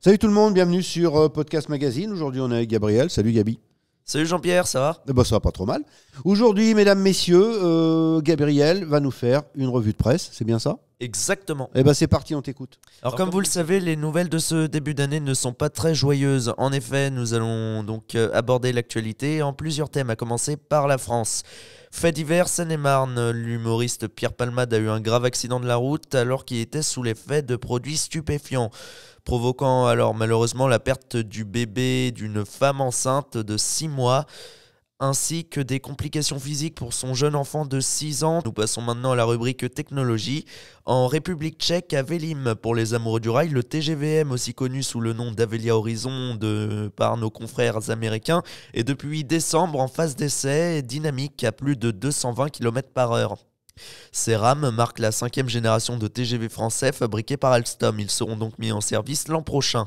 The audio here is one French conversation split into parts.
Salut tout le monde, bienvenue sur Podcast Magazine. Aujourd'hui, on est avec Gabriel. Salut Gabi. Salut Jean-Pierre, ça va? Eh ben, ça va pas trop mal. Aujourd'hui, mesdames, messieurs, Gabriel va nous faire une revue de presse. C'est bien ça? Exactement. Eh ben, c'est parti, on t'écoute. Alors comme vous le savez, les nouvelles de ce début d'année ne sont pas très joyeuses. En effet, nous allons donc aborder l'actualité en plusieurs thèmes, à commencer par la France. Fait divers, Seine-et-Marne, l'humoriste Pierre Palmade a eu un grave accident de la route alors qu'il était sous l'effet de produits stupéfiants, provoquant alors malheureusement la perte du bébé d'une femme enceinte de 6 mois, ainsi que des complications physiques pour son jeune enfant de 6 ans. Nous passons maintenant à la rubrique technologie. En République tchèque, à Velim, pour les amoureux du rail, le TGVM, aussi connu sous le nom d'Avelia Horizon par nos confrères américains, est depuis décembre en phase d'essai dynamique à plus de 220 km/h. Ces rames marquent la 5e génération de TGV français fabriqués par Alstom. Ils seront donc mis en service l'an prochain.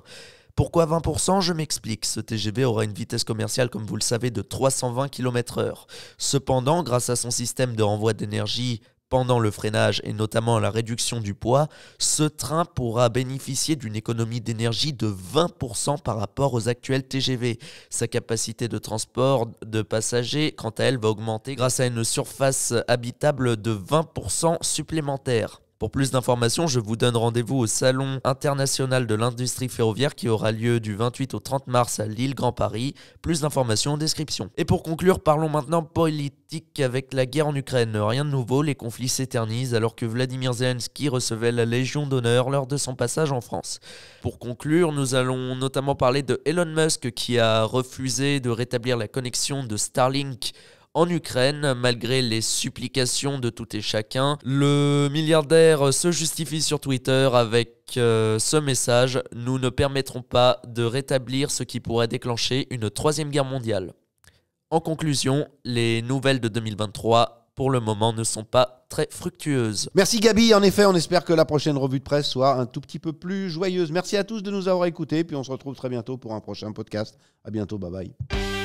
Pourquoi 20%? Je m'explique. Ce TGV aura une vitesse commerciale, comme vous le savez, de 320 km/h. Cependant, grâce à son système de renvoi d'énergie pendant le freinage et notamment à la réduction du poids, ce train pourra bénéficier d'une économie d'énergie de 20% par rapport aux actuels TGV. Sa capacité de transport de passagers, quant à elle, va augmenter grâce à une surface habitable de 20% supplémentaire. Pour plus d'informations, je vous donne rendez-vous au Salon international de l'industrie ferroviaire qui aura lieu du 28 au 30 mars à Lille, Grand Paris. Plus d'informations en description. Et pour conclure, parlons maintenant politique avec la guerre en Ukraine. Rien de nouveau, les conflits s'éternisent alors que Vladimir Zelensky recevait la Légion d'honneur lors de son passage en France. Pour conclure, nous allons notamment parler de Elon Musk qui a refusé de rétablir la connexion de Starlink en Ukraine, malgré les supplications de tout et chacun. Le milliardaire se justifie sur Twitter avec ce message: « Nous ne permettrons pas de rétablir ce qui pourrait déclencher une 3e guerre mondiale ». En conclusion, les nouvelles de 2023, pour le moment, ne sont pas très fructueuses. Merci Gabi. En effet, on espère que la prochaine revue de presse soit un tout petit peu plus joyeuse. Merci à tous de nous avoir écoutés. Puis on se retrouve très bientôt pour un prochain podcast. À bientôt. Bye bye.